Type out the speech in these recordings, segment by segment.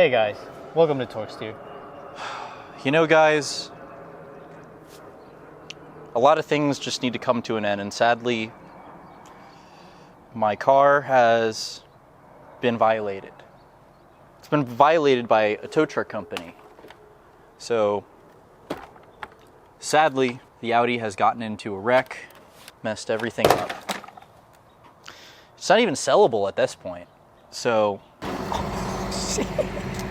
Hey guys, welcome to Torque Steer. You know, guys, a lot of things just need to come to an end, and sadly, my car has been violated. It's been violated by a tow truck company. So, sadly, the Audi has gotten into a wreck, messed everything up. It's not even sellable at this point. So,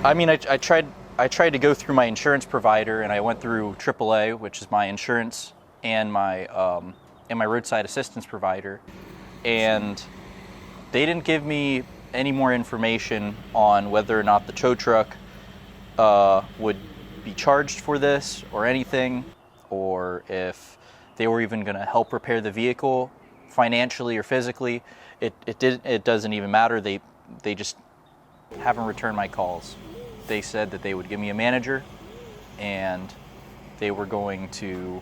I mean, I tried to go through my insurance provider, and I went through AAA, which is my insurance, and my roadside assistance provider, and they didn't give me any more information on whether or not the tow truck would be charged for this or anything, or if they were even going to help repair the vehicle financially or physically. It doesn't even matter. They just haven't returned my calls. They said that they would give me a manager, and they were going to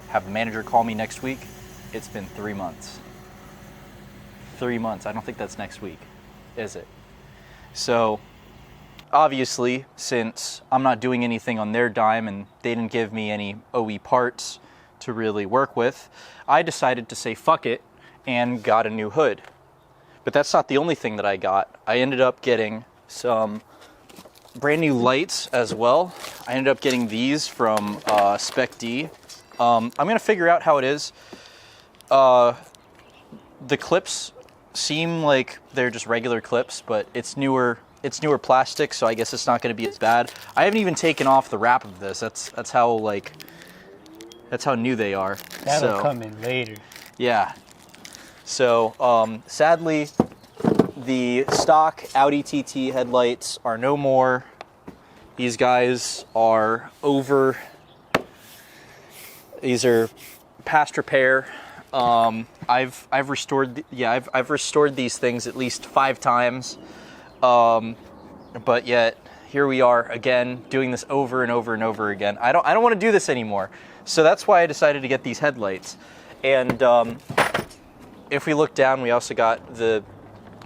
have the manager call me next week. It's been 3 months. 3 months. I don't think that's next week, is it? So, obviously, since I'm not doing anything on their dime and they didn't give me any OE parts to really work with, I decided to say fuck it and got a new hood. But that's not the only thing that I got. I ended up getting some brand new lights as well. I ended up getting these from Spec D. I'm gonna figure out how it is. The clips seem like they're just regular clips, but it's newer plastic, so I guess it's not gonna be as bad. I haven't even taken off the wrap of this. That's how new they are. That'll come in later. Yeah. So, sadly, the stock Audi TT headlights are no more. These guys are over. These are past repair. I've restored these things at least 5 times. But yet here we are again doing this over and over and over again. I don't want to do this anymore. So that's why I decided to get these headlights. And if we look down, we also got the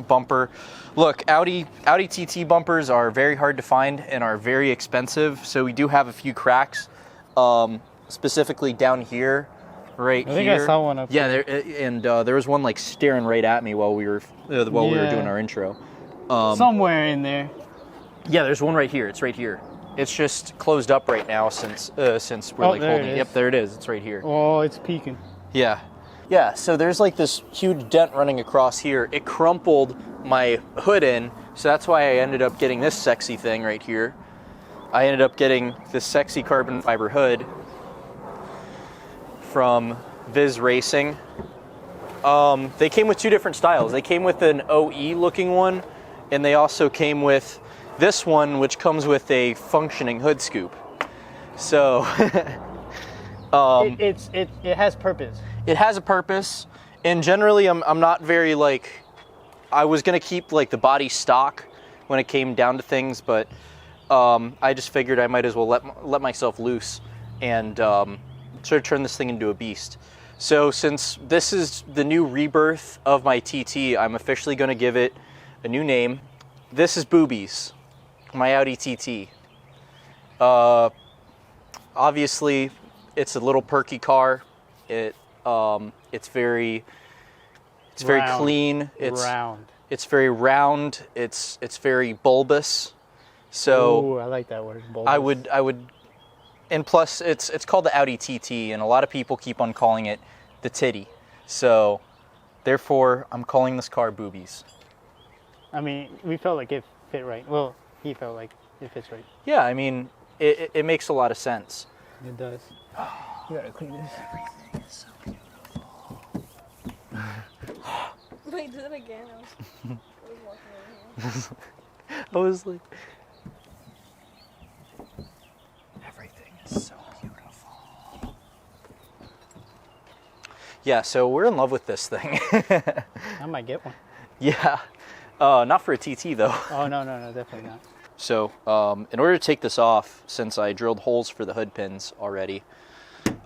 bumper. Look, Audi TT bumpers are very hard to find and are very expensive. So we do have a few cracks, specifically down here, right here. I think I saw one up there. Yeah, there was one like staring right at me while we were doing our intro. Somewhere in there. Yeah, there's one right here. It's right here. It's just closed up right now since we're like holding it. Yep, there it is. It's right here. Oh, it's peeking. Yeah. Yeah, so there's like this huge dent running across here. It crumpled my hood in, so that's why I ended up getting this sexy thing right here. I ended up getting this sexy carbon fiber hood from Viz Racing. They came with 2 different styles. They came with an OE looking one, and they also came with this one, which comes with a functioning hood scoop. So it has purpose. It has a purpose, and generally I'm not very like, I was gonna keep like the body stock when it came down to things, but I just figured I might as well let myself loose and sort of turn this thing into a beast. So since this is the new rebirth of my TT, I'm officially gonna give it a new name. This is Boobies, my Audi TT. Obviously, it's a little perky car. It's very clean. It's round. It's very round. It's very bulbous. So ooh, I like that word. Bulbous. I would, and plus it's called the Audi TT, and a lot of people keep on calling it the Titty. So therefore, I'm calling this car Boobies. I mean, we felt like it fit right. Well, he felt like it fits right. Yeah, I mean, it makes a lot of sense. It does. You gotta clean this. Everything is so beautiful. Wait, do that again. I was walking over here. I was like, everything is so beautiful. Yeah, so we're in love with this thing. I might get one. Yeah, not for a TT though. Oh, no, definitely not. So, in order to take this off, since I drilled holes for the hood pins already,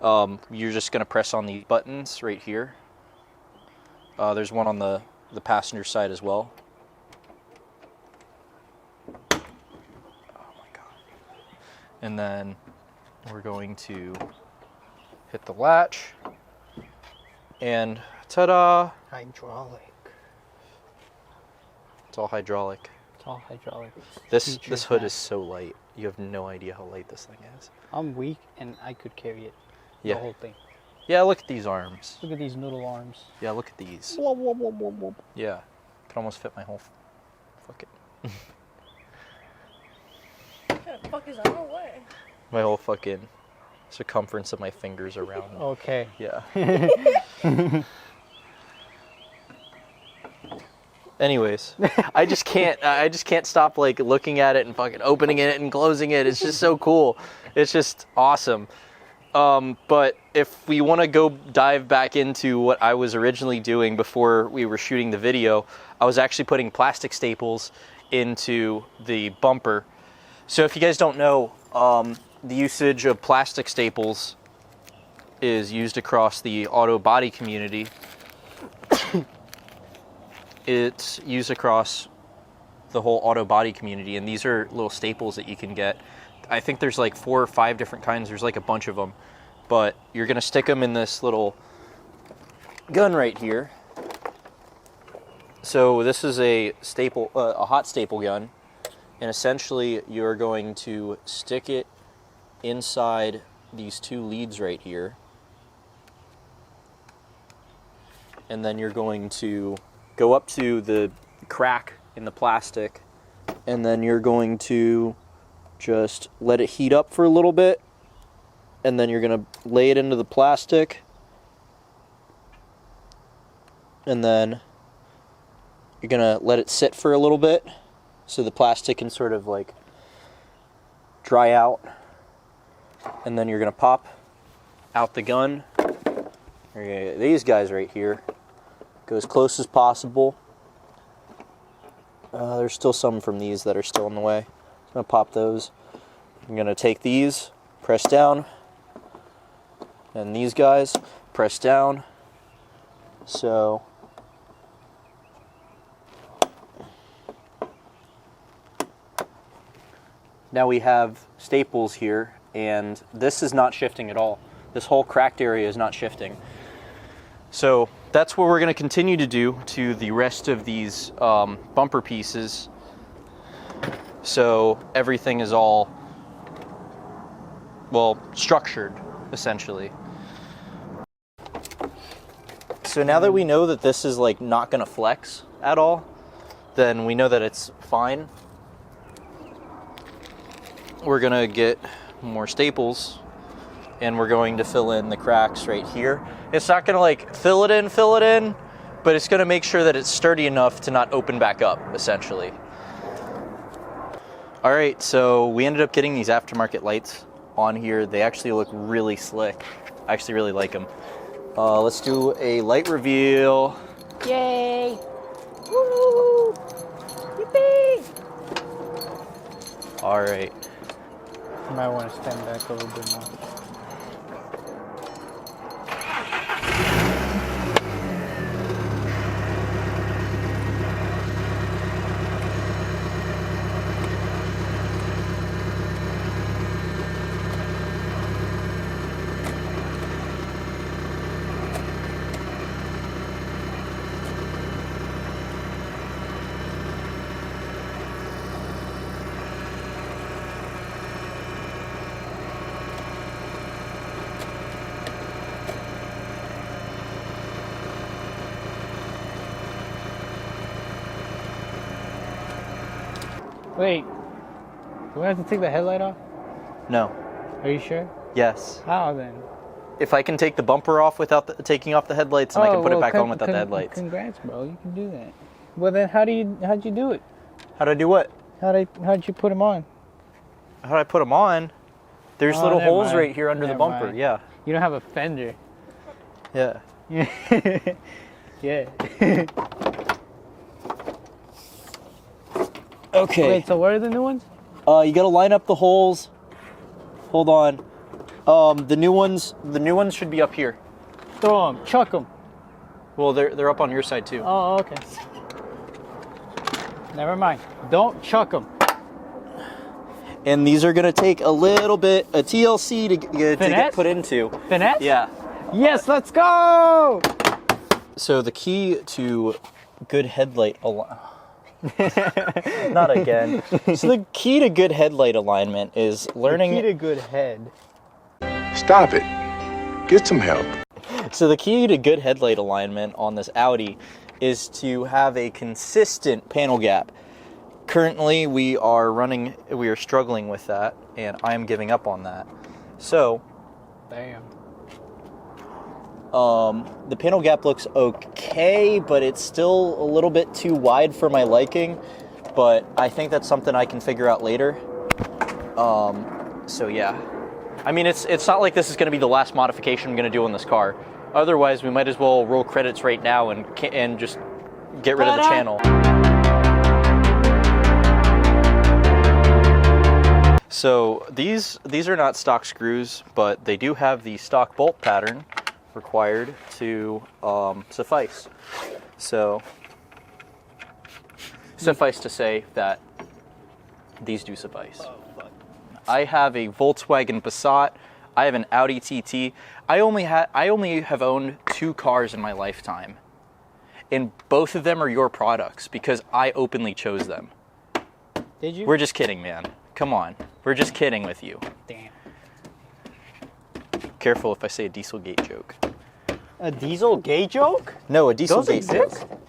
you're just going to press on the buttons right here. There's one on the passenger side as well. And then we're going to hit the latch. And ta-da! Hydraulic. It's all hydraulic. It's all hydraulic. This hood is so light. You have no idea how light this thing is. I'm weak and I could carry it. Yeah. The whole thing. Yeah, look at these arms. Look at these noodle arms. Yeah, look at these. Whoop, whoop, whoop, whoop, whoop. Yeah. Could almost fit my whole fucking What the fuck is on the way? my whole fucking circumference of my fingers around. Okay. Yeah. Anyways, I just can't stop like looking at it and fucking opening it and closing it. It's just so cool. It's just awesome. But if we want to go dive back into what I was originally doing before we were shooting the video, I was actually putting plastic staples into the bumper. So if you guys don't know, the usage of plastic staples is used across the auto body community. It's used across the whole auto body community, and these are little staples that you can get. I think there's like 4 or 5 different kinds. There's like a bunch of them, but you're gonna stick them in this little gun right here. So this is a staple, a hot staple gun, and essentially you're going to stick it inside these 2 leads right here, and then you're going to go up to the crack in the plastic, and then you're going to just let it heat up for a little bit, and then you're going to lay it into the plastic, and then you're going to let it sit for a little bit so the plastic can sort of like dry out, and then you're going to pop out the gun. You're gonna get these guys right here. Go as close as possible. There's still some from these that are still in the way. I'm going to pop those. I'm going to take these, press down, and these guys, press down. So now we have staples here, and this is not shifting at all. This whole cracked area is not shifting. So that's what we're going to continue to do to the rest of these bumper pieces. So everything is all, well, structured, essentially. So now that we know that this is like not going to flex at all, then we know that it's fine. We're going to get more staples, and we're going to fill in the cracks right here. It's not going to like fill it in, but it's going to make sure that it's sturdy enough to not open back up, essentially. All right, so we ended up getting these aftermarket lights on here. They actually look really slick. I actually really like them. Let's do a light reveal. Yay! Woo! Yippee! All right. You might want to stand back a little bit more. Wait, do we have to take the headlight off? No. Are you sure? Yes. How then? If I can take the bumper off without taking off the headlights, and I can put it back on without the headlights. Congrats, bro. You can do that. Well, then how'd you do it? How'd I do what? How'd you put them on? How'd I put them on? There's little never holes mind. right here under the Never bumper. mind. Yeah. You don't have a fender. Yeah. Yeah. Okay. Wait, so where are the new ones? You gotta line up the holes. Hold on. The new ones should be up here. Throw them, chuck them. Well, they're up on your side too. Oh, okay. Never mind. Don't chuck them. And these are gonna take a little bit of TLC to get Finesse? put into. Finesse? Yeah. Yes, let's go! So the key to good headlight not again. So the key to good headlight alignment is learning. Key to good head. Stop it. Get some help. So the key to good headlight alignment on this Audi is to have a consistent panel gap. Currently, we are struggling with that, and I am giving up on that. So, Damn. the panel gap looks okay, but it's still a little bit too wide for my liking. But I think that's something I can figure out later. So yeah. I mean, it's not like this is going to be the last modification I'm going to do on this car. Otherwise, we might as well roll credits right now and just get rid of the channel. So these are not stock screws, but they do have the stock bolt pattern required to suffice. So suffice to say that these do suffice. I have a Volkswagen Passat. I have an Audi TT. I only have owned 2 cars in my lifetime, and both of them are your products because I openly chose them. Did you? We're just kidding, man. Come on. We're just kidding with you. Damn. Careful if I say a Dieselgate joke. A Dieselgate joke? No, a Those Dieselgate exist? joke.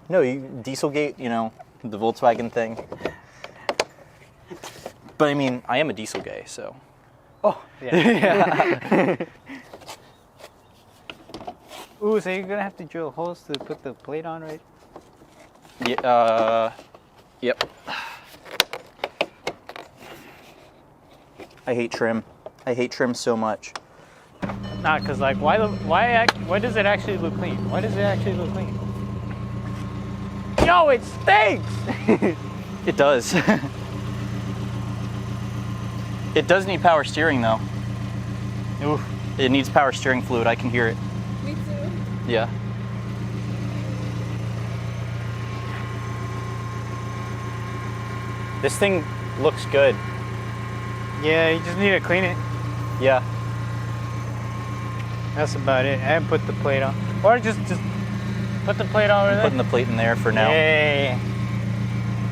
No, Dieselgate, you know, the Volkswagen thing. But I mean, I am a diesel gay, so. Oh, yeah. Ooh, so you're gonna have to drill holes to put the plate on, right? Yeah, yep. I hate trim. I hate trim so much. Nah, cause like, why does it actually look clean? Why does it actually look clean? Yo, it stinks! It does. It does need power steering though. Oof. It needs power steering fluid. I can hear it. Me too. Yeah. This thing looks good. Yeah, you just need to clean it. Yeah. That's about it. And put the plate on. Or just put the plate on over there. Putting the plate in there for now. Yeah.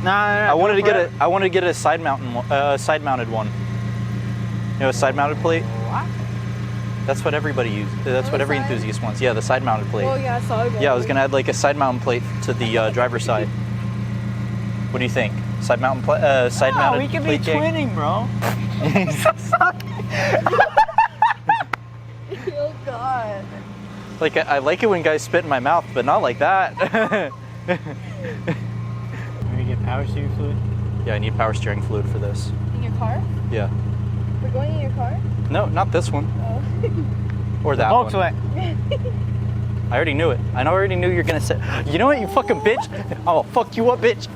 Nah, I wanted to get a side mounted one. You know, a side mounted plate. What? That's what everybody uses. That's what every side? enthusiast wants. Yeah, the side mounted plate. Oh yeah, I saw it. Yeah, I was gonna add like a side mounted plate to the driver's side. What do you think? Side mounted side mounted we could plate be gang? twinning, bro. Oh god. Like I like it when guys spit in my mouth, but not like that. Let me get power steering fluid. Yeah, I need power steering fluid for this. In your car? Yeah. We're going in your car? No, not this one. Oh. Or that one. Volkswagen. I already knew it. I already knew you were gonna say. You know what, you fucking bitch? I'll fuck you up, bitch.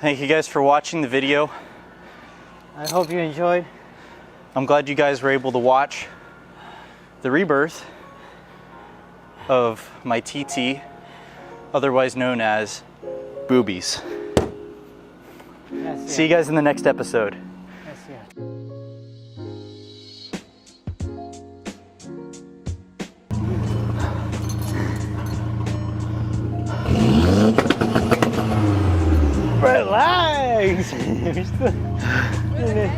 Thank you guys for watching the video. I hope you enjoyed. I'm glad you guys were able to watch the rebirth of my TT, otherwise known as boobies. See you guys in the next episode. Relax. Really?